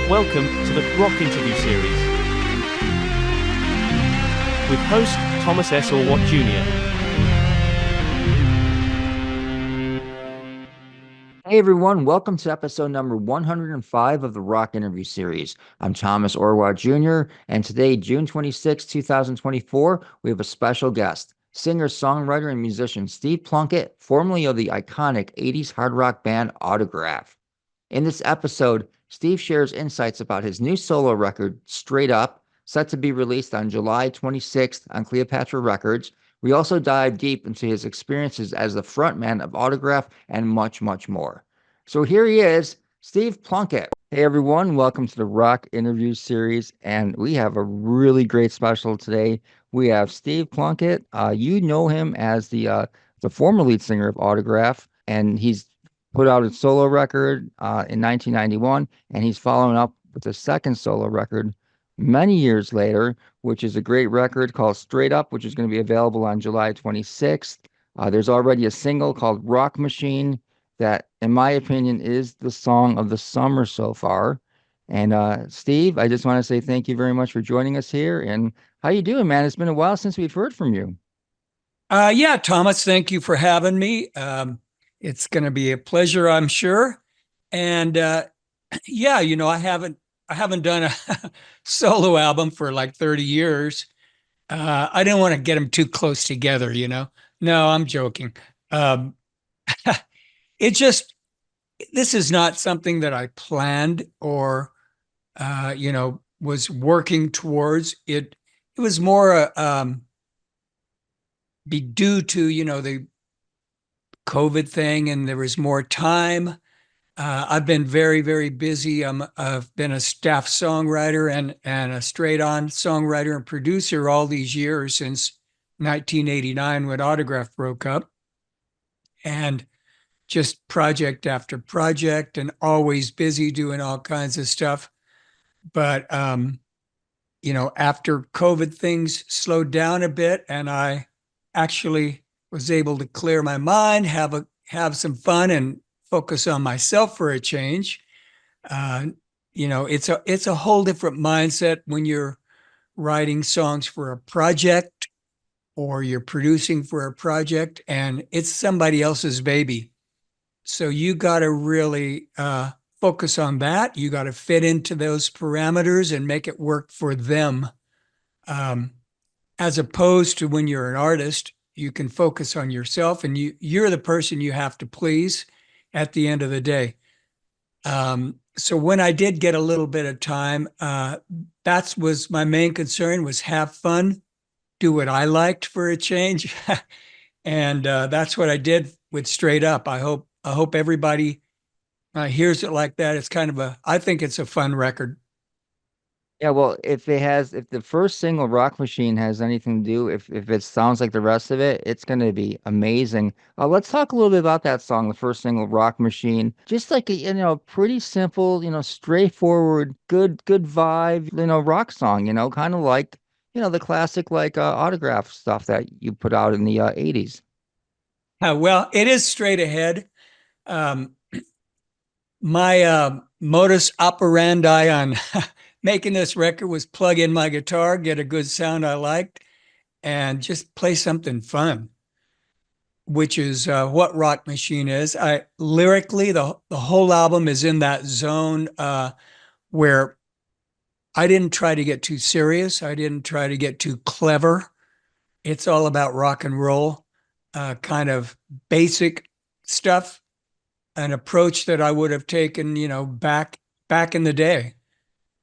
Welcome to the Rock Interview Series with host Thomas S. Orwatt Jr. Hey everyone, welcome to episode number 105 of the Rock Interview Series. I'm Thomas Orwatt Jr., and today, June 26, 2024, we have a special guest, singer, songwriter, and musician Steve Plunkett, formerly of the iconic 80s hard rock band Autograph. In this episode, Steve shares insights about his new solo record, Straight Up, set to be released on July 26th on Cleopatra Records. We also dive deep into his experiences as the frontman of Autograph and much, much more. So here he is, Steve Plunkett. Hey everyone, welcome to the Rock Interview Series, and we have a really great special today. We have Steve Plunkett. You know him as the former lead singer of Autograph, and he's put out a solo record in 1991, and he's following up with a second solo record many years later, which is a great record called Straight Up, which is going to be available on July 26th. There's already a single called Rock Machine that, in my opinion, is the song of the summer so far. And Steve, I just want to say thank you very much for joining us here. And how you doing, man? It's been a while since we've heard from you. Yeah, Thomas, thank you for having me. It's going to be a pleasure, I'm sure. And yeah, I haven't done a solo album for like 30 years. I didn't want to get them too close together. No, I'm joking. Um, it just This is not something that I planned or was working towards. It was more be due to the COVID thing, and there was more time. I've been very, very busy. I've been a staff songwriter and a straight-on songwriter and producer all these years since 1989 when Autograph broke up, and just project after project, and always busy doing all kinds of stuff. But after COVID, things slowed down a bit, and I actually was able to clear my mind, have some fun, and focus on myself for a change. It's a whole different mindset when you're writing songs for a project or you're producing for a project, and it's somebody else's baby. So you got to really focus on that. You got to fit into those parameters and make it work for them. As opposed to when you're an artist, you can focus on yourself, and you're the person you have to please at the end of the day. So when I did get a little bit of time, that was my main concern, was have fun, do what I liked for a change. And that's what I did with Straight Up. I hope everybody hears it like that. I think it's a fun record. Yeah, well, if the first single Rock Machine has anything to do, if it sounds like the rest of it, it's going to be amazing. Let's talk a little bit about that song, the first single Rock Machine. Just like pretty simple, straightforward, good vibe, rock song, kind of like, the classic like Autograph stuff that you put out in the 80s. Well, it is straight ahead. Um, my modus operandi on making this record was plug in my guitar, get a good sound I liked, and just play something fun, which is what Rock Machine is. I lyrically, the whole album is in that zone where I didn't try to get too serious. I didn't try to get too clever. It's all about rock and roll, kind of basic stuff, an approach that I would have taken, back in the day.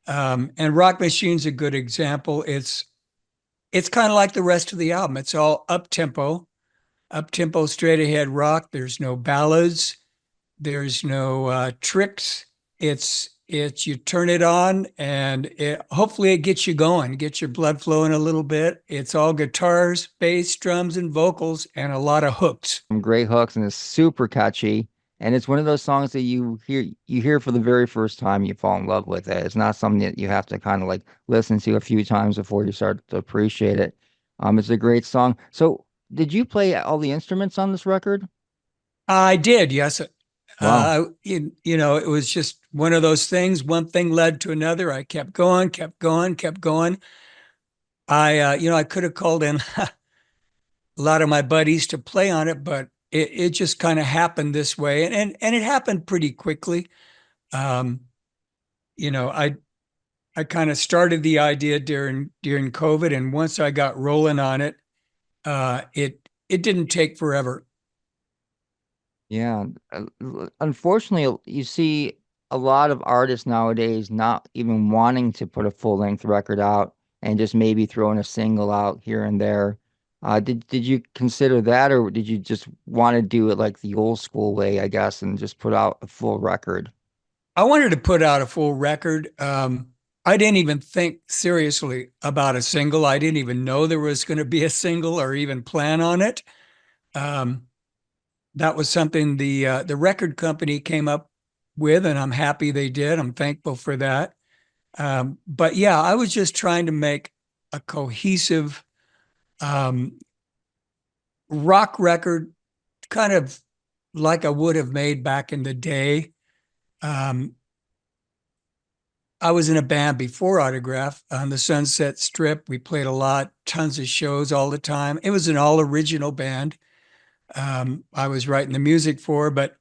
And Rock Machine's a good example. It's kind of like the rest of the album. It's all up tempo, straight ahead rock. There's no ballads. There's no tricks. It's you turn it on, and hopefully it gets you going, gets your blood flowing a little bit. It's all guitars, bass, drums, and vocals, and a lot of hooks. Some great hooks, and it's super catchy. And it's one of those songs that you hear for the very first time, you fall in love with it. It's not something that you have to kind of like listen to a few times before you start to appreciate it. It's a great song. So did you play all the instruments on this record? I did, yes. Wow. It was just one of those things. One thing led to another. I kept going, kept going, kept going. I could have called in a lot of my buddies to play on it, but it just kind of happened this way, and it happened pretty quickly. Um, I kind of started the idea during COVID, and once I got rolling on it, it didn't take forever. Yeah. Unfortunately, you see a lot of artists nowadays not even wanting to put a full-length record out and just maybe throwing a single out here and there. Did you consider that, or did you just want to do it like the old school way, I guess, and just put out a full record? I wanted to put out a full record. I didn't even think seriously about a single. I didn't even know there was going to be a single or even plan on it. Um, that was something the record company came up with, and I'm happy they did. I'm thankful for that. But yeah, I was just trying to make a cohesive um, rock record, kind of like I would have made back in the day. Um, I was in a band before Autograph on the Sunset Strip. We played a lot, tons of shows all the time. It was an all original band. I was writing the music for, but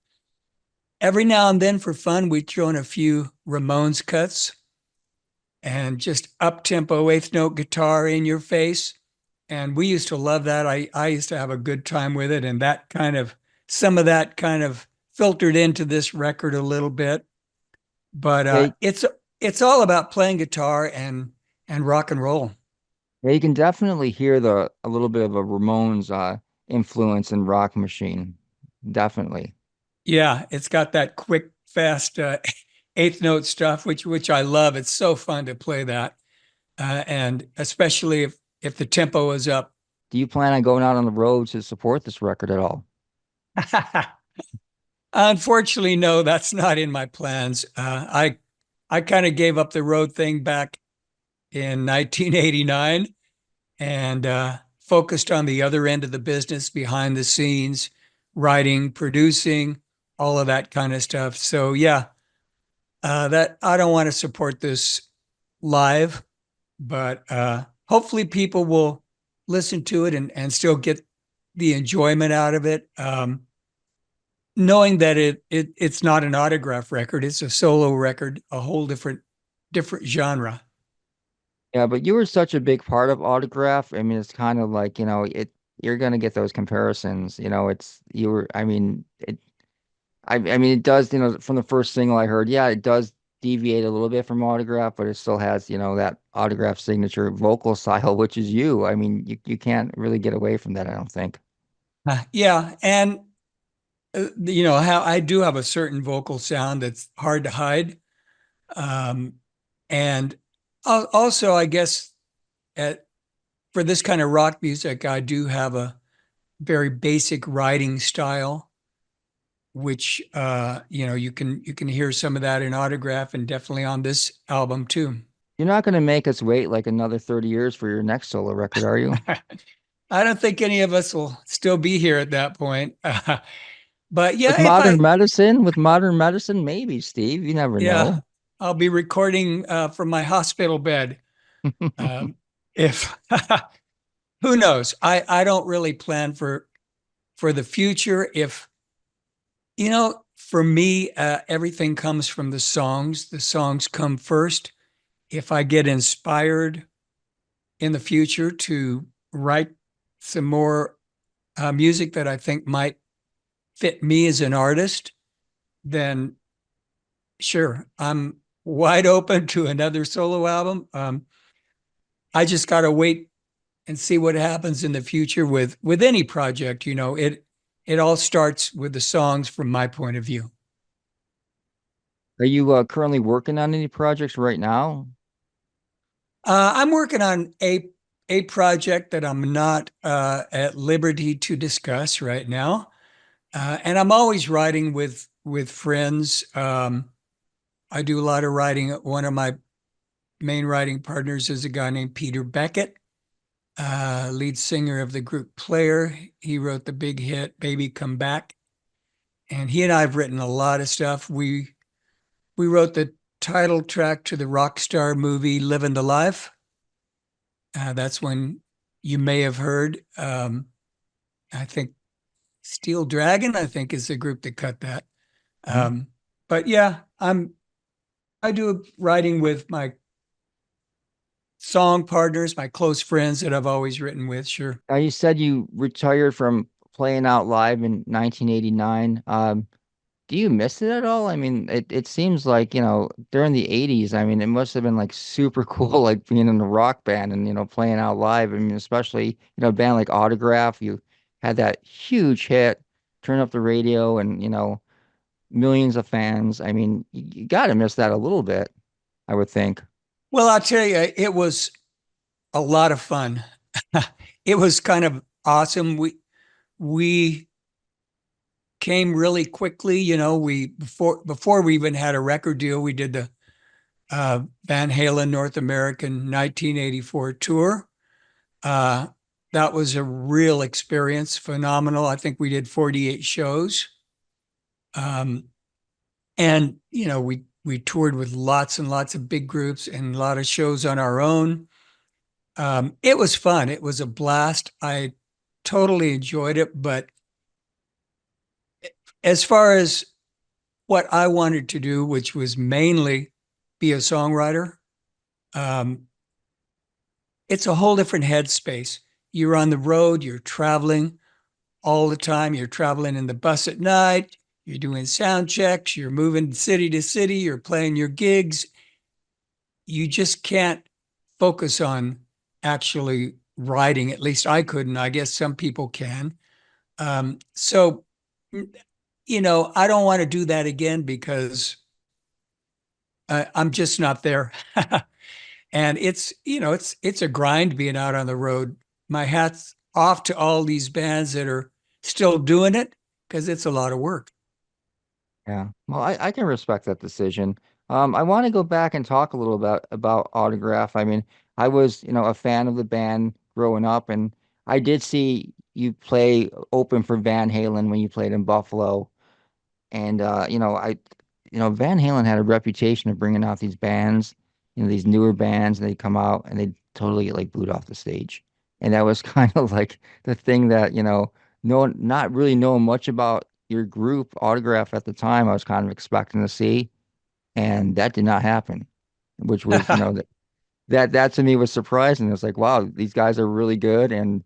every now and then for fun, we'd throw in a few Ramones cuts and just up tempo eighth note guitar in your face. And we used to love that. I used to have a good time with it. And some of that kind of filtered into this record a little bit. But Yeah, it's all about playing guitar and rock and roll. yeah, you can definitely hear the a little bit of a Ramones influence in Rock Machine. Definitely. Yeah, it's got that quick, fast eighth note stuff, which I love. It's so fun to play that, and especially if the tempo is up. Do you plan on going out on the road to support this record at all? Unfortunately, no, that's not in my plans. I kind of gave up the road thing back in 1989 and focused on the other end of the business, behind the scenes, writing, producing, all of that kind of stuff. So yeah, that I don't want to support this live, but hopefully people will listen to it and still get the enjoyment out of it. Knowing that it's not an autograph record, it's a solo record, a whole different genre. Yeah, but you were such a big part of Autograph. I mean, it's kind of like, you're gonna get those comparisons. It's you were I mean, I mean it does, from the first single I heard, yeah, it does deviate a little bit from Autograph, but it still has, that Autograph signature vocal style, which is you. I mean, you can't really get away from that, I don't think. Yeah, and how I do have a certain vocal sound that's hard to hide. Um, and also, I guess at, for this kind of rock music, I do have a very basic writing style, which you can hear some of that in Autograph and definitely on this album too. You're not gonna make us wait like another 30 years for your next solo record, are you? I don't think any of us will still be here at that point. But With yeah, modern medicine, maybe, Steve. You never yeah, know. I'll be recording from my hospital bed. If who knows? I don't really plan for the future. If for me, everything comes from the songs. The songs come first. If I get inspired in the future to write some more music that I think might fit me as an artist, then sure, I'm wide open to another solo album. I just got to wait and see what happens in the future with any project. It all starts with the songs from my point of view. Are you currently working on any projects right now? I'm working on a project that I'm not at liberty to discuss right now, and I'm always writing with friends. I do a lot of writing. One of my main writing partners is a guy named Peter Beckett, lead singer of the group Player. He wrote the big hit "Baby Come Back," and he and I have written a lot of stuff. We wrote the title track to the rock star movie Living the Life. That's when you may have heard. I think Steel Dragon, I think, is the group that cut that. Mhm. But yeah, I do writing with my song partners, my close friends that I've always written with. Sure. Now you said you retired from playing out live in 1989. Do you miss it at all? I mean, it seems like, during the 80s, I mean, it must have been like super cool, like being in a rock band and, playing out live. I mean, especially, a band like Autograph, you had that huge hit, turn up the radio and, millions of fans. I mean, you got to miss that a little bit, I would think. Well, I'll tell you, it was a lot of fun. It was kind of awesome. We came really quickly. We before we even had a record deal, we did the Van Halen North American 1984 tour. Uh, that was a real experience, phenomenal. I think we did 48 shows. Um, and we toured with lots and lots of big groups and a lot of shows on our own. It was fun. It was a blast. I totally enjoyed it. But as far as what I wanted to do, which was mainly be a songwriter, um, it's a whole different headspace. You're on the road, you're traveling all the time. You're traveling in the bus at night, you're doing sound checks, you're moving city to city, you're playing your gigs. You just can't focus on actually writing. At least I couldn't. I guess some people can. So, I don't want to do that again because I'm just not there. And it's a grind being out on the road. My hat's off to all these bands that are still doing it because it's a lot of work. Yeah. Well, I can respect that decision. I want to go back and talk a little about Autograph. I mean, I was, a fan of the band growing up, and I did see you play open for Van Halen when you played in Buffalo. And Van Halen had a reputation of bringing out these bands, these newer bands, and they come out and they totally get like booed off the stage. And that was kind of like the thing that, not really knowing much about your group Autograph at the time, I was kind of expecting to see, and that did not happen, which was, that to me was surprising. It's like, wow, these guys are really good, and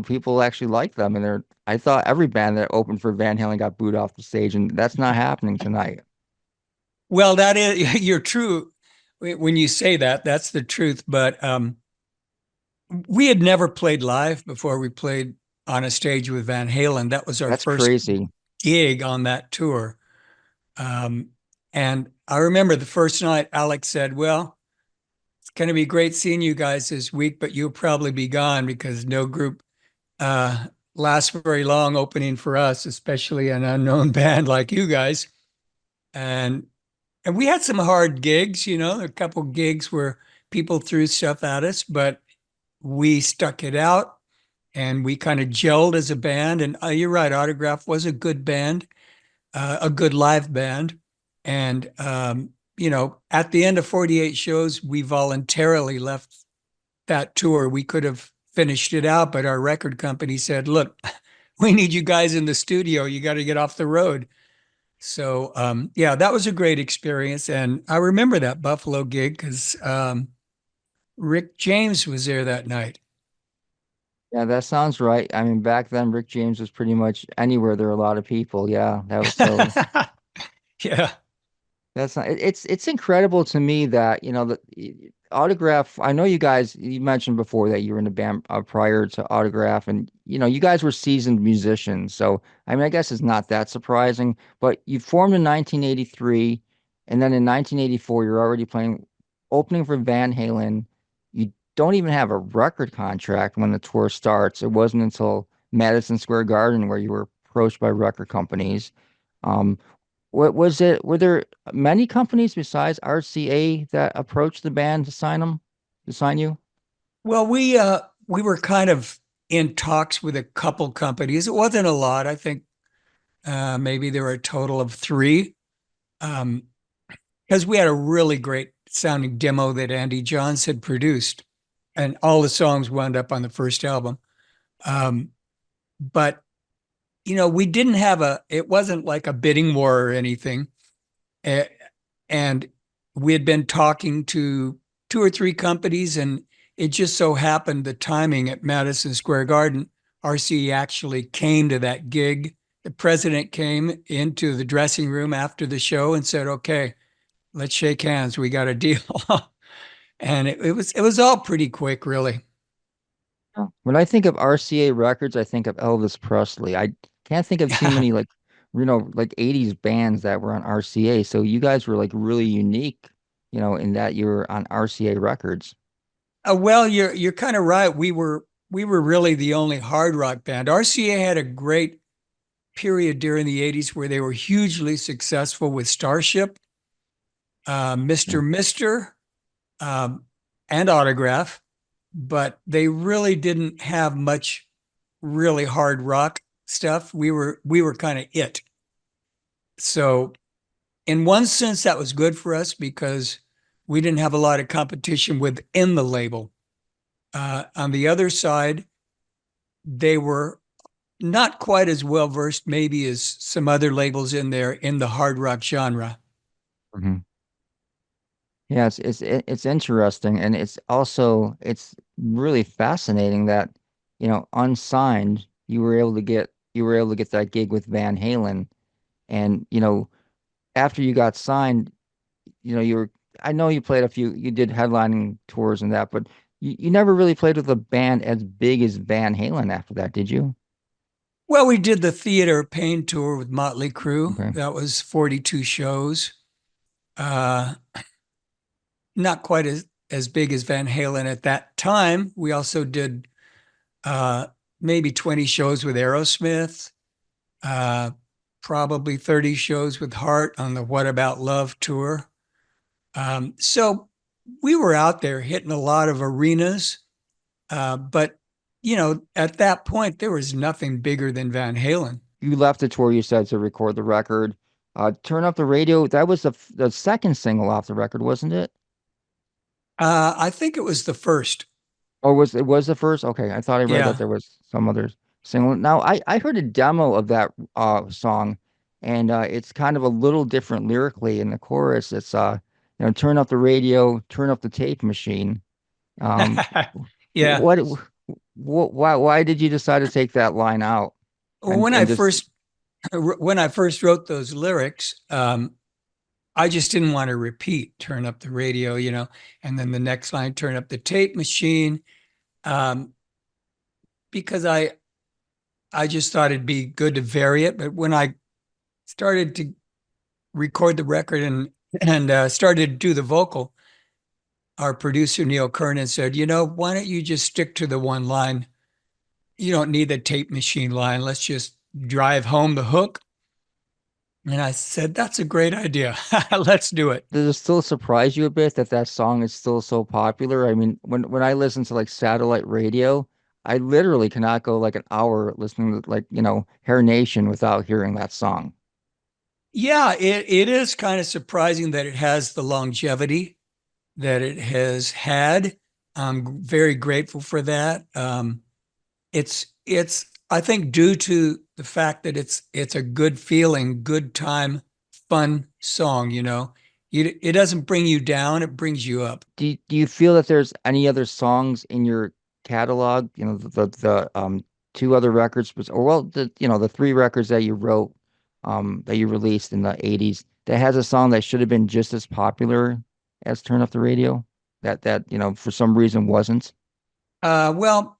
people actually like them. And I thought every band that opened for Van Halen got booed off the stage, and that's not happening tonight. Well, that is, you're true. When you say that, that's the truth. But we had never played live before we played on a stage with Van Halen. That was our That's first crazy. gig on that tour. Um, and I remember the first night, Alex said, "Well, it's going to be great seeing you guys this week, but you'll probably be gone because no group uh, lasts very long opening for us, especially an unknown band like you guys." And we had some hard gigs, a couple gigs where people threw stuff at us, but we stuck it out and we kind of gelled as a band. And you're right, Autograph was a good band, a good live band. And, at the end of 48 shows, we voluntarily left that tour. We could have finished it out, but our record company said, "Look, we need you guys in the studio. You got to get off the road." So, yeah, that was a great experience. And I remember that Buffalo gig because Rick James was there that night. Yeah, that sounds right. I mean, back then, Rick James was pretty much anywhere there were a lot of people. Yeah, that was so. Yeah. That's not, it's incredible to me that, Autograph. I know you mentioned before that you were in a band prior to Autograph, and you guys were seasoned musicians. So, I mean, I guess it's not that surprising, but you formed in 1983, and then in 1984 you're already playing opening for Van Halen. You don't even have a record contract when the tour starts. It wasn't until Madison Square Garden where you were approached by record companies. Um, what was it? Were there many companies besides RCA that approached the band to sign you? Well, we were kind of in talks with a couple companies. It wasn't a lot. I think Maybe there were a total of three. Because we had a really great sounding demo that Andy Johns had produced, and all the songs wound up on the first album. Um, but we didn't have it wasn't like a bidding war or anything. A- And we had been talking to two or three companies, and it just so happened the timing at Madison Square Garden, RCA actually came to that gig. The president came into the dressing room after the show and said, "Okay, let's shake hands. We got a deal." And it was all pretty quick, really. When I think of RCA Records, I think of Elvis Presley. I can't think of too many like, like 80s bands that were on RCA. So you guys were like really unique, in that you were on RCA Records. Well, you're kind of right. We were really the only hard rock band. RCA had a great period during the 80s where they were hugely successful with Starship, Yeah. Mr. Mister, um, and Autograph, but they really didn't have much really hard rock stuff. We were kind of it. So in one sense, that was good for us because we didn't have a lot of competition within the label. On the other side, they were not quite as well versed, maybe, as some other labels in the hard rock genre. Mhm. Yeah, it's interesting, and it's really fascinating that, unsigned, you were able to get that gig with Van Halen, and after you got signed, you were I know you did headlining tours and that, but you never really played with a band as big as Van Halen after that, did you? Well, we did the Theater of Pain tour with Motley Crue. Okay. That was 42 shows. Uh, Not quite as big as Van Halen at that time. We also did uh, maybe 20 shows with Aerosmith, uh, probably 30 shows with Heart on the What About Love tour. So we were out there hitting a lot of arenas, but at that point there was nothing bigger than Van Halen. You left the tour, you said, to record the record. Turn Up the Radio, that was the second single off the record, wasn't it? I think it was the first. Or was the first? Okay, I thought I read that Yeah. there was some other single. Now I heard a demo of that song, and it's kind of a little different lyrically. In the chorus, it's turn up the radio, turn up the tape machine. Um, Yeah. what, why did you decide to take that line out Well, and just when I first wrote those lyrics, I just didn't want to repeat turn up the radio, and then the next line, turn up the tape machine, um, because I just thought it'd be good to vary it. But when I started to record the record and started to do the vocal, our producer Neil Kernan said, why don't you just stick to the one line? You don't need the tape machine line. Let's just drive home the hook. And I said, that's a great idea. Let's do it. does it still surprise you a bit that that song is still so popular? I mean, when I listen to like satellite radio, I literally cannot go like an hour listening to like, Hair Nation without hearing that song. Yeah, it is kind of surprising that it has the longevity that it has had. I'm very grateful for that. It's I think due to the fact that it's a good feeling, good time, fun song. It doesn't bring you down; it brings you up. Do you feel that there's any other songs in your catalog, the two other records, or well, the three records that you wrote, that you released in the 80s that has a song that should have been just as popular as Turn Up the Radio that for some reason wasn't? Well,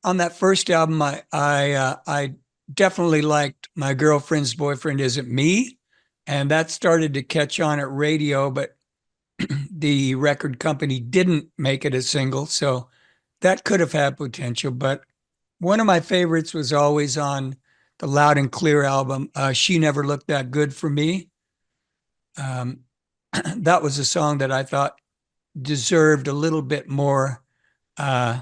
on that first album, I definitely liked My Girlfriend's Boyfriend Isn't Me, and that started to catch on at radio, but the record company didn't make it a single, so that could have had potential. But one of my favorites was always on the Loud and Clear album, She Never Looked That Good for Me. Um, that was a song that I thought deserved a little bit more uh,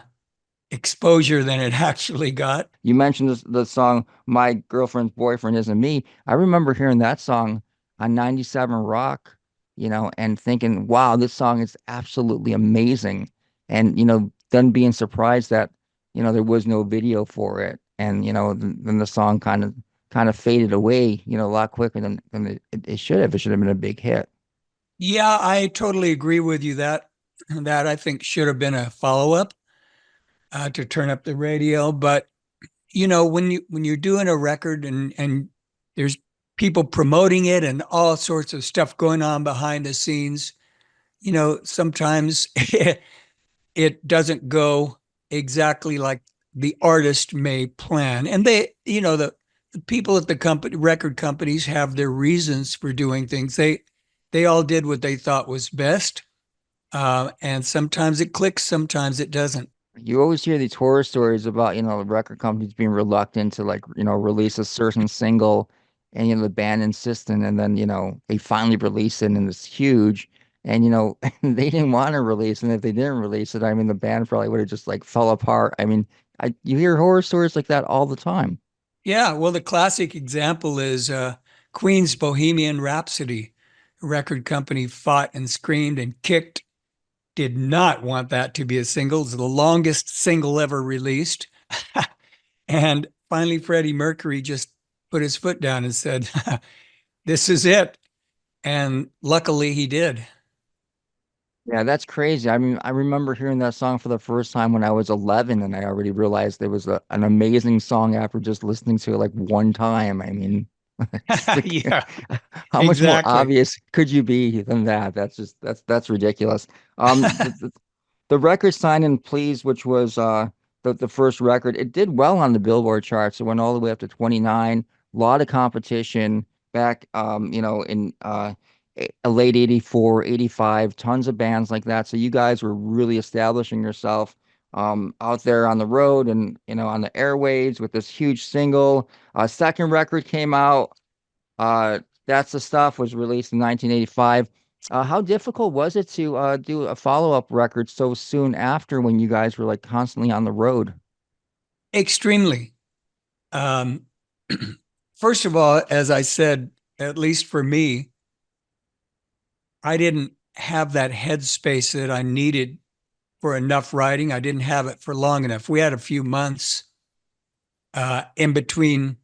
exposure than it actually got. You mentioned the song "My Girlfriend's Boyfriend Isn't Me." I remember hearing that song on 97 Rock, and thinking, "Wow, this song is absolutely amazing." And then being surprised that there was no video for it, and then the song kind of faded away, a lot quicker than it should have. It should have been a big hit. Yeah, I totally agree with you that I think should have been a follow-up to turn up the radio. But when you're doing a record and there's people promoting it and all sorts of stuff going on behind the scenes, sometimes it doesn't go exactly like the artist may plan. And the people at the record companies have their reasons for doing things. They all did what they thought was best. And sometimes it clicks, sometimes it doesn't. You always hear these horror stories about, the record companies being reluctant to like, release a certain single and, the band insistent and then, they finally release it and it's huge. And, they didn't want to release. And if they didn't release it, I mean, the band probably would have just like fell apart. I mean, you hear horror stories like that all the time. Yeah, well, the classic example is Queen's Bohemian Rhapsody. A record company fought and screamed and kicked, did not want that to be a single. It's the longest single ever released. And finally, Freddie Mercury just put his foot down and said, "This is it." And luckily he did. Yeah, that's crazy. I mean, I remember hearing that song for the first time when I was 11, and I already realized it was an amazing song after just listening to it like one time. I mean, it's like, Yeah, how much more exactly. obvious could you be than that? That's ridiculous. The record Sign and Please, which was the first record, it did well on the Billboard charts. It went all the way up to 29. A lot of competition back in a late 84, 85, tons of bands like that. So you guys were really establishing yourself out there on the road and on the airwaves with this huge single. Second record came out. That's the Stuff was released in 1985. How difficult was it to do a follow-up record so soon after when you guys were like constantly on the road? Extremely. Um, First of all, as I said, at least for me, I didn't have that headspace that I needed for enough writing. I didn't have it for long enough. We had a few months in between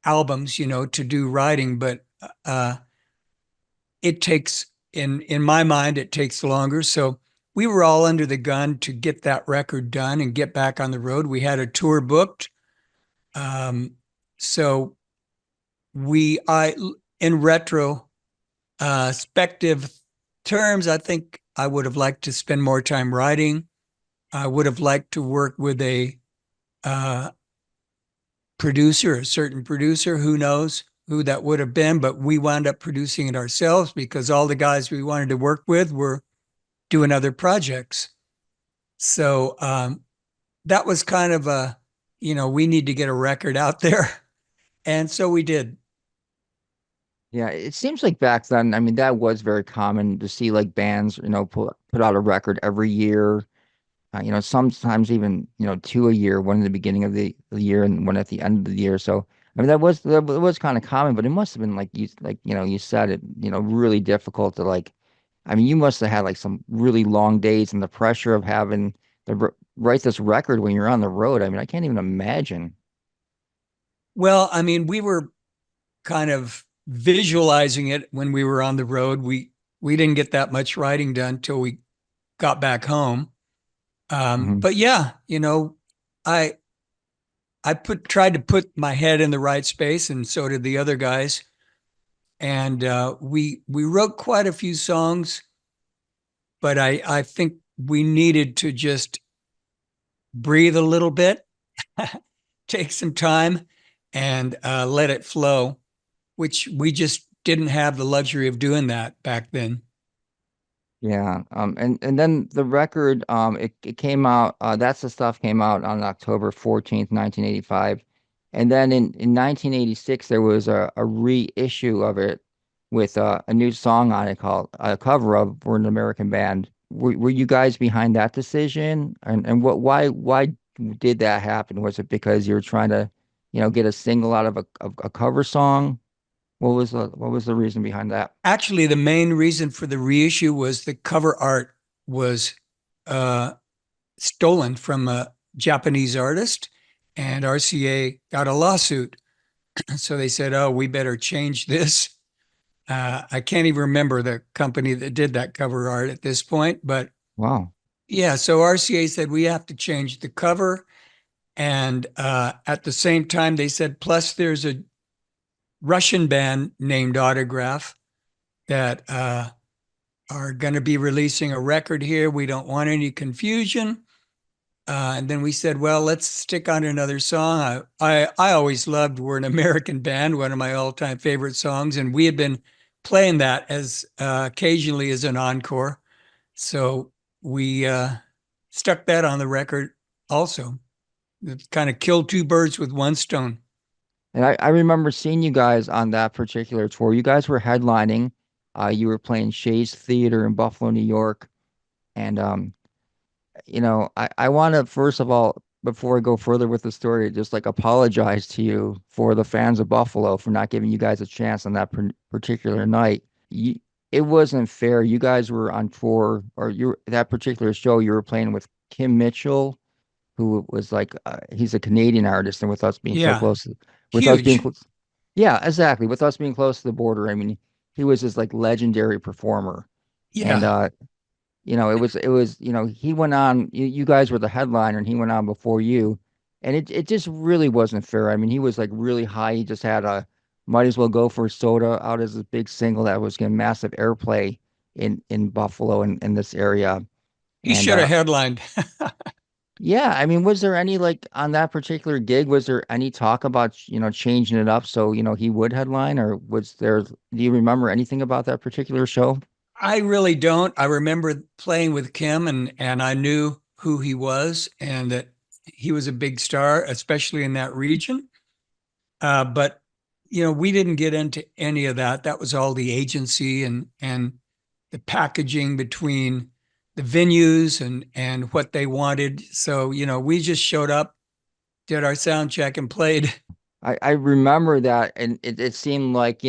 albums, to do writing, but uh, it takes, in my mind, it takes longer. So we were all under the gun to get that record done and get back on the road. We had a tour booked. So I, in retrospective terms, I think I would have liked to spend more time writing. I would have liked to work with a uh, producer, a certain producer, who knows who that would have been, but we wound up producing it ourselves because all the guys we wanted to work with were doing other projects. So that was kind of we need to get a record out there. And so we did. Yeah, it seems like back then, I mean, that was very common to see like bands, put out a record every year. Sometimes even, two a year, one in the beginning of the year and one at the end of the year. So, I mean, that was kind of common, but it must have been you said it, really difficult to like, I mean, you must have had like some really long days and the pressure of having to write this record when you're on the road. I mean, I can't even imagine. Well, I mean, we were kind of visualizing it when we were on the road. We didn't get that much writing done till we got back home. Mhm. But yeah, I tried to put my head in the right space, and so did the other guys. And we wrote quite a few songs, but I think we needed to just breathe a little bit, take some time, and let it flow, which we just didn't have the luxury of doing that back then. Yeah. And then the record, it came out, That's the Stuff came out on October 14th, 1985. And then in 1986, there was a reissue of it with a new song on it called a cover of "We're an American Band." were you guys behind that decision? And why did that happen? Was it because you were trying to, get a single out of a cover song? What was the reason behind that? Actually, the main reason for the reissue was the cover art was uh, stolen from a Japanese artist, and RCA got a lawsuit. So they said, "Oh, we better change this." I can't even remember the company that did that cover art at this point, but Wow. yeah. So RCA said we have to change the cover, and at the same time, they said, plus there's a Russian band named Autograph that are going to be releasing a record here. We don't want any confusion. And then we said, well, let's stick on another song. I always loved "We're an American Band," one of my all-time favorite songs, and we had been playing that as occasionally as an encore. So we stuck that on the record also. It kind of killed two birds with one stone. And I remember seeing you guys on that particular tour. You guys were headlining. You were playing Shays Theater in Buffalo, New York. And I want to first of all, before I go further with the story, just like apologize to you for the fans of Buffalo for not giving you guys a chance on that particular night. It wasn't fair. You guys were on tour, or that particular show. You were playing with Kim Mitchell, who was like he's a Canadian artist, and with us being so Yeah, close, with us being huge. close, yeah, exactly. With us being close to the border, I mean, he was this like legendary performer, and Yeah. it was he went on. You guys were the headliner, and he went on before you, and it just really wasn't fair. I mean, he was like really high. He just had a "Might As Well Go for Soda" out as a big single that was getting massive airplay in Buffalo and in this area, He and should have headlined. yeah, I mean, was there any like on that particular gig, was there any talk about, changing it up so, he would headline, or do you remember anything about that particular show? I really don't. I remember playing with Kim, and I knew who he was and that he was a big star, especially in that region. But we didn't get into any of that. That was all the agency and the packaging between the venues and what they wanted. So, we just showed up, did our sound check, and played. I remember that, and it seemed like,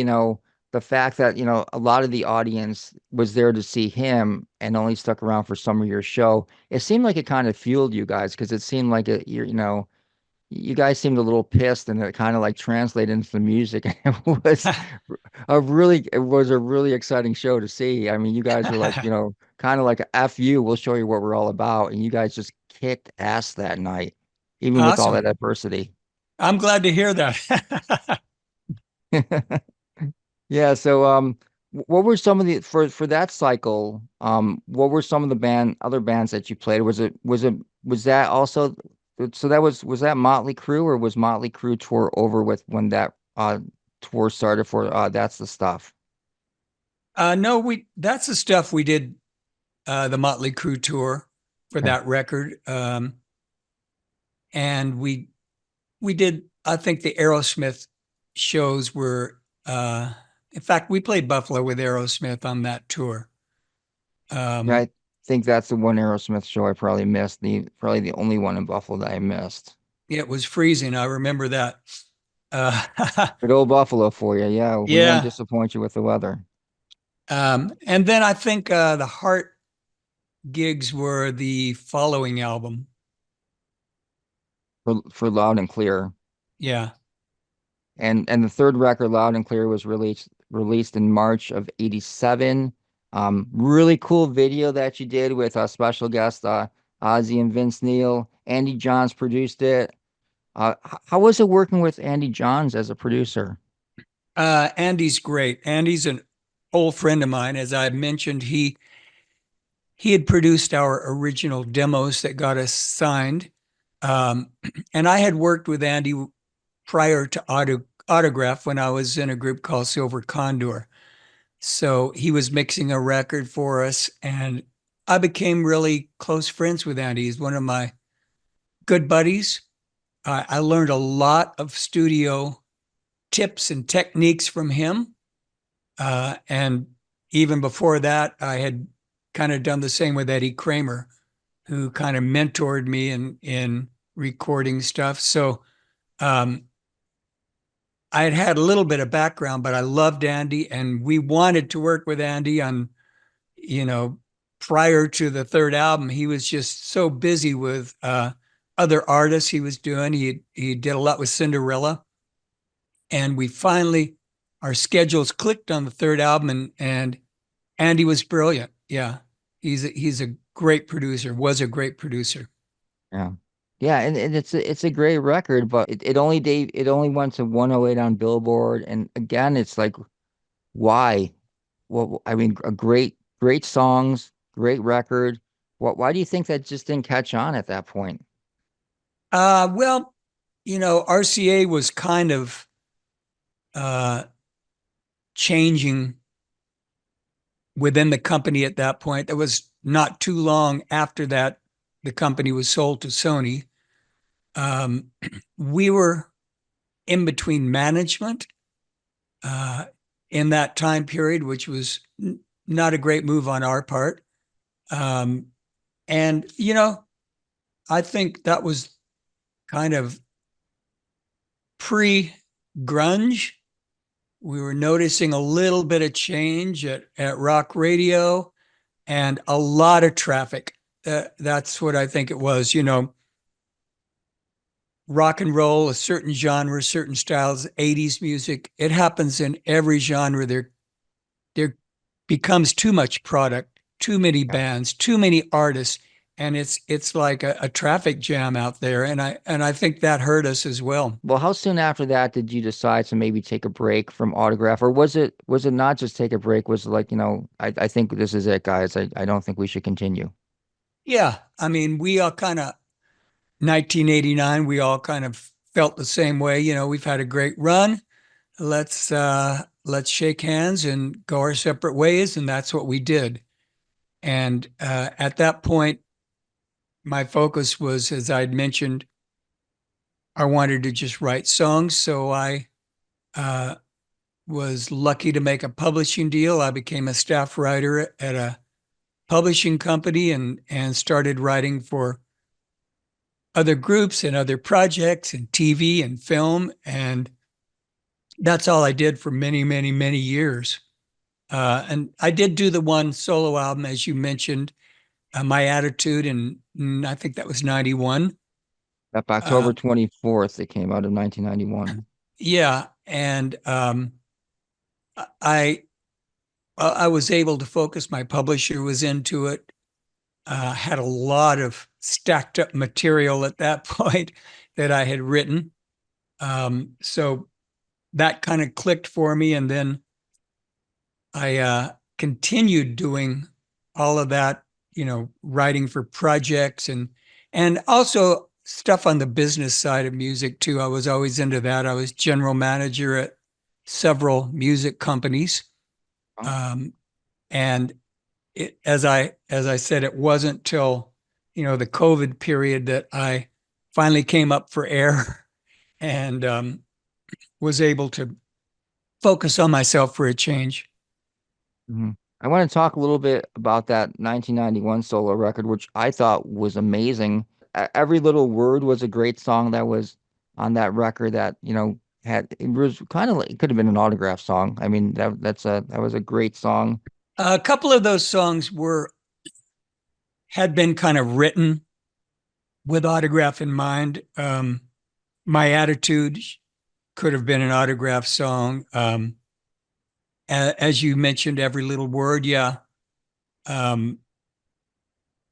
the fact that, a lot of the audience was there to see him and only stuck around for some of your show. It seemed like it kind of fueled you guys because it seemed like you guys seemed a little pissed, and it kind of like translated into the music. It was a really exciting show to see. I mean, you guys were like, kind of like a F you, we'll show you what we're all about. And you guys just kicked ass that night, even with all that Awesome. adversity. I'm glad to hear that. Yeah, so what were some of the for that cycle, what were some of the other bands that you played? Was that also so was that Motley Crue, or was Motley Crue tour over with when that tour started for That's the Stuff? No, that's the stuff we did the Motley Crue tour for Okay. that record. And we did, I think the Aerosmith shows were in fact, we played Buffalo with Aerosmith on that tour. Yeah, Um, I think that's the one Aerosmith show I probably missed, probably the only one in Buffalo that I missed. it was freezing. I remember that. Good old Buffalo for you. Yeah, we won't Yeah. disappoint you with the weather. And then I think the Heart gigs were the following album. For Loud and Clear. Yeah. And the third record, Loud and Clear, was released in March of '87. Really cool video that you did with a special guest, Ozzy and Vince Neil. Andy Johns produced it. How was it working with Andy Johns as a producer? Andy's great. Andy's an old friend of mine. As I mentioned, he had produced our original demos that got us signed. Um, and I had worked with Andy prior to Autograph when I was in a group called Silver Condor. So he was mixing a record for us, and I became really close friends with Andy. He's one of my good buddies. I learned a lot of studio tips and techniques from him. And even before that, I had kind of done the same with Eddie Kramer, who kind of mentored me in recording stuff. So I had a little bit of background, but I loved Andy, and we wanted to work with Andy on, prior to the third album. He was just so busy with other artists he was doing. He did a lot with Cinderella, and we finally our schedules clicked on the third album, and Andy was brilliant. Yeah, he's a great producer. Was a great producer. Yeah. Yeah, and it's a great record, but it only went to 108 on Billboard. And again, it's like, why? Well, I mean, a great songs, great record. Why do you think that just didn't catch on at that point? Well, RCA was kind of uh, changing within the company at that point. That was not too long after that the company was sold to Sony. Um, we were in between management in that time period, which was not a great move on our part. Um, and, I think that was kind of pre-grunge. We were noticing a little bit of change at rock radio and a lot of traffic. That's what I think it was. Rock and roll, a certain genre, certain styles, 80s music. It happens in every genre. There becomes too much product, too many Yeah. bands, too many artists, and it's like a traffic jam out there. And I think that hurt us as well. Well, how soon after that did you decide to maybe take a break from Autograph, or was it not just take a break? Was it like, I think this is it, guys. I don't think we should continue. Yeah, I mean, we all kind of 1989. We all kind of felt the same way. We've had a great run. Let's shake hands and go our separate ways, and that's what we did. And at that point, my focus was, as I'd mentioned, I wanted to just write songs. So I uh, was lucky to make a publishing deal. I became a staff writer at a publishing company and started writing for other groups and other projects and TV and film. And that's all I did for many, many, many years. And I did do the one solo album, as you mentioned, My Attitude, and I think that was 91. Up October 24th, it came out of 1991. Yeah. And I I was able to focus. My publisher was into it. Had a lot of stacked up material at that point that I had written. So that kind of clicked for me. And then I continued doing all of that, writing for projects and also stuff on the business side of music too. I was always into that. I was general manager at several music companies. Oh. And as I said, it wasn't till, the COVID period that I finally came up for air and was able to focus on myself for a change. Mhm. I want to talk a little bit about that 1991 solo record, which I thought was amazing. Every Little Word was a great song that was on that record that, it was kind of like, it could have been an autograph song. I mean, that was a great song. A couple of those songs had been kind of written with autograph in mind. My Attitude could have been an autograph song. As you mentioned, Every Little Word, yeah. And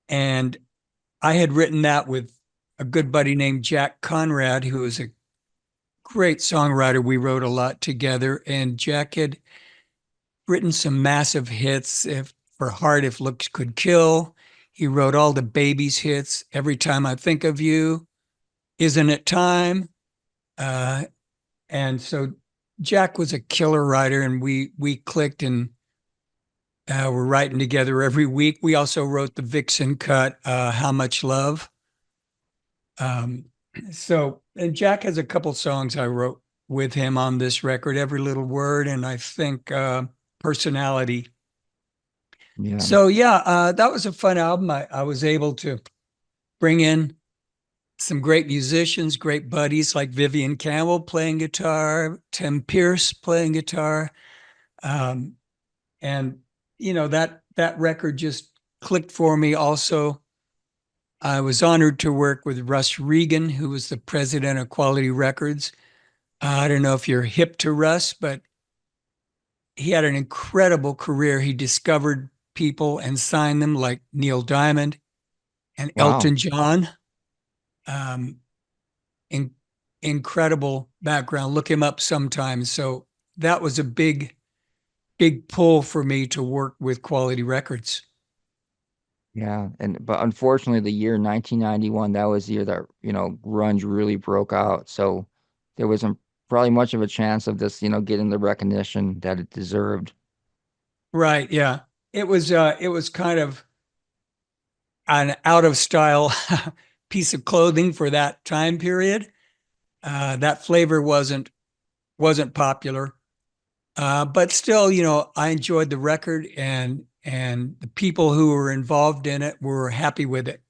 I had written that with a good buddy named Jack Conrad, who was a great songwriter. We wrote a lot together, and Jack had written some massive hits. For Heart, If Looks Could Kill. He wrote all the Babies hits, Every Time I Think of You, Isn't It Time? And so Jack was a killer writer, and we clicked and we're writing together every week. We also wrote the Vixen cut, How Much Love. And Jack has a couple songs I wrote with him on this record, Every Little Word, and I think Personality. Yeah. So yeah, that was a fun album. I was able to bring in some great musicians, great buddies like Vivian Campbell playing guitar, Tim Pierce playing guitar. Um, and that record just clicked for me. Also, I was honored to work with Russ Regan, who was the president of Quality Records. I don't know if you're hip to Russ, but he had an incredible career. He discovered people and signed them like Neil Diamond and Wow. Elton John. Um, in, Incredible background. Look him up sometime. So that was a big pull for me to work with Quality Records. Yeah. But unfortunately the year 1991, that was the year that, grunge really broke out. So there wasn't probably much of a chance of this, getting the recognition that it deserved. Right. Yeah. It was kind of an out of style piece of clothing for that time period. That flavor wasn't popular. But still, I enjoyed the record and the people who were involved in it were happy with it.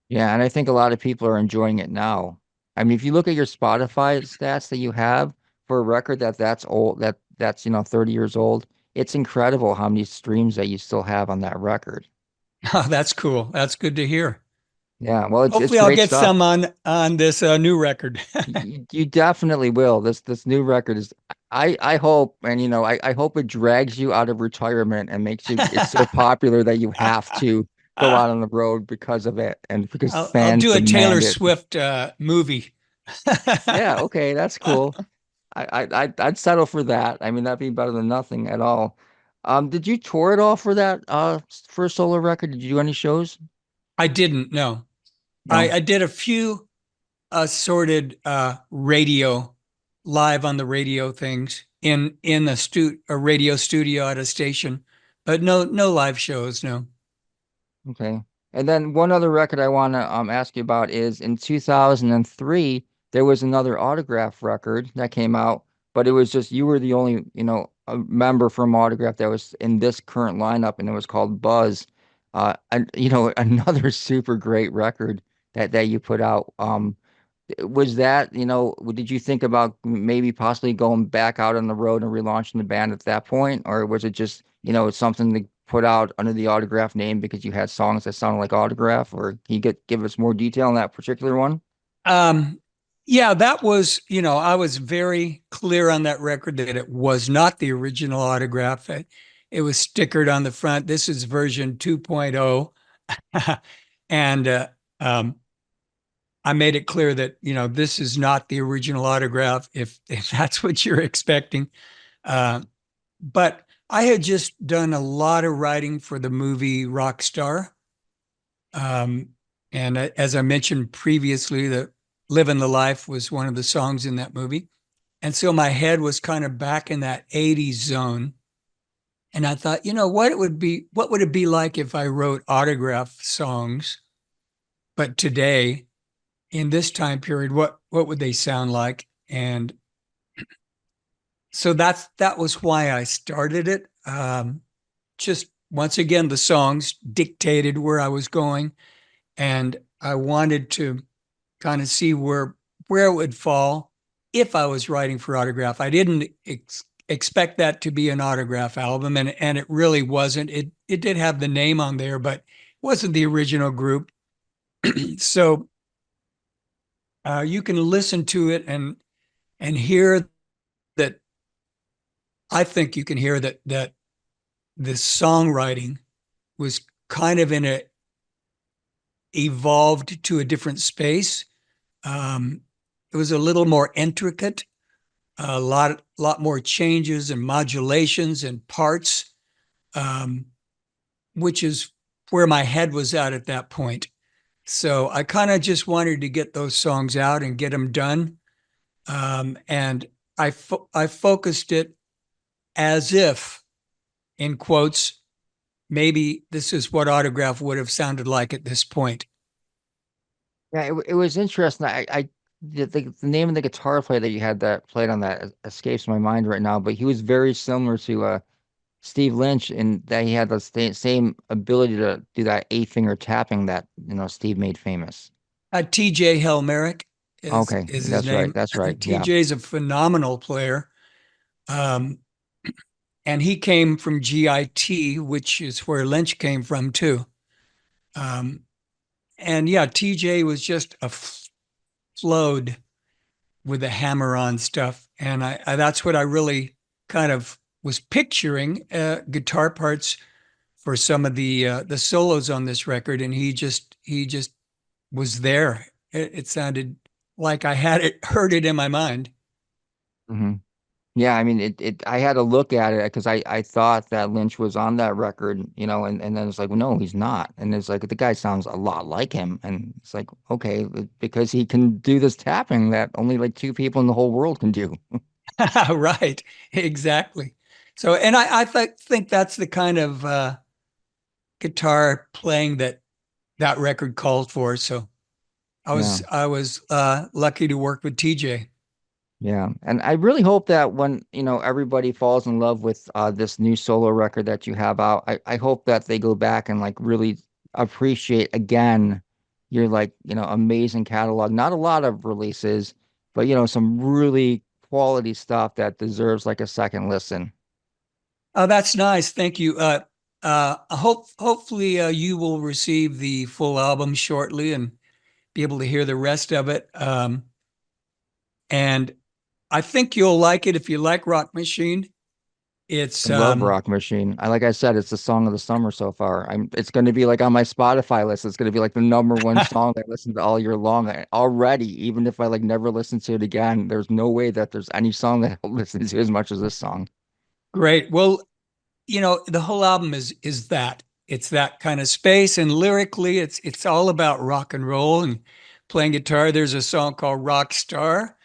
Yeah, and I think a lot of people are enjoying it now. I mean, if you look at your Spotify stats that you have for a record that's old, that's 30 years old, it's incredible how many streams that you still have on that record. Oh, that's cool. That's good to hear. Yeah, well, it's Hopefully, I'll great get stuff. some on this new record. You definitely will. This new record is I hope, and I hope it drags you out of retirement and makes you it's so popular that you have to go out on the road because of it and because I'll fans do a Taylor demand it. Swift movie. Yeah, okay, that's cool. I'd settle for that. I mean, that'd be better than nothing at all. Did you tour at all for that first solo record? Did you do any shows? I didn't know. No. I did a few assorted radio live on the radio things in a radio studio at a station, but no live shows. No. Okay. And then one other record I want to ask you about is in 2003 there was another autograph record that came out, but it was just you were the only, a member from Autograph that was in this current lineup, and it was called Buzz. And another super great record that you put out. Was that, did you think about maybe possibly going back out on the road and relaunching the band at that point? Or was it just, something to put out under the Autograph name because you had songs that sounded like Autograph? Or can you give us more detail on that particular one? Um, yeah, that was, I was very clear on that record that it was not the original autograph. It was stickered on the front. This is version 2.0. And um, I made it clear that, this is not the original autograph if that's what you're expecting. Uh, but I had just done a lot of writing for the movie Rockstar. Um, and as I mentioned previously, the Living the Life was one of the songs in that movie. And so my head was kind of back in that 80s zone. And I thought, what would it be like if I wrote autograph songs, but today in this time period, what would they sound like? And so that was why I started it. Just once again, the songs dictated where I was going, and I wanted to kind of see where it would fall if I was writing for Autograph. I didn't expect that to be an Autograph album, and it really wasn't. It did have the name on there, but it wasn't the original group. So you can listen to it and hear that. I think you can hear that the songwriting was kind of in a evolved to a different space. It was a little more intricate, a lot more changes and modulations and parts, um, which is where my head was at that point. So I kind of just wanted to get those songs out and get them done. And I focused it as if, in quotes, maybe this is what Autograph would have sounded like at this point. Yeah, it was interesting. The name of the guitar player that you had that played on that escapes my mind right now, but he was very similar to Steve Lynch, and that he had the same ability to do that 8 finger tapping that Steve made famous. TJ Helmerich Okay, is his that's right. name. That's right. Yeah. TJ's a phenomenal player. Um, and he came from GIT, which is where Lynch came from too. Um, and yeah, TJ was just flowed with the hammer on stuff. And that's what I really kind of was picturing, guitar parts for some of the solos on this record. And he just was there. It sounded like I had it, heard it in my mind. hmm Yeah, I mean, I had to look at it because I thought that Lynch was on that record, and then it's like, well, no, he's not. And it's like the guy sounds a lot like him. And it's like, okay, because he can do this tapping that only like two people in the whole world can do. Right, exactly. So, and think that's the kind of guitar playing that record called for. So I Yeah. was I was lucky to work with TJ. Yeah. And I really hope that when, everybody falls in love with this new solo record that you have out, I hope that they go back and like really appreciate again your like, amazing catalog. Not a lot of releases, but some really quality stuff that deserves like a second listen. Oh, that's nice. Thank you. Hopefully you will receive the full album shortly and be able to hear the rest of it. And I think you'll like it if you like Rock Machine. I It's love Rock Machine. Like I said, it's the song of the summer so far. It's going to be like on my Spotify list. It's going to be like the number one song I listen to all year long. Already, even if I like never listen to it again, there's no way that there's any song that I'll listen to as much as this song. great. Well, the whole album is that. It's that kind of space, and lyrically it's all about rock and roll and playing guitar. There's a song called Rock Star.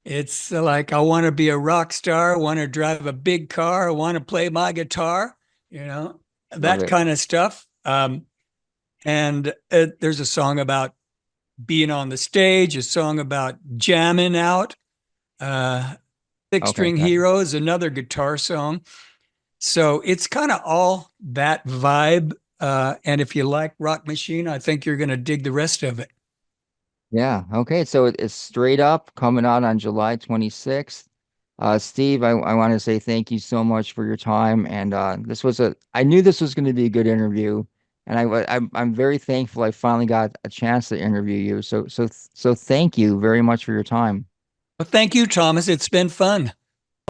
It's like I want to be a rock star, I want to drive a big car, I want to play my guitar, you know, Love that it. kind of stuff. And there's a song about being on the stage, a song about jamming out. Uh, Six Okay, String gotcha. Hero is another guitar song. So it's kind of all that vibe. And if you like Rock Machine, I think you're going to dig the rest of it. Yeah. Okay. So it's straight up coming out on July 26th. Steve, I want to say thank you so much for your time. And I knew this was going to be a good interview. And I'm very thankful I finally got a chance to interview you. So thank you very much for your time. Well, thank you, Thomas. It's been fun.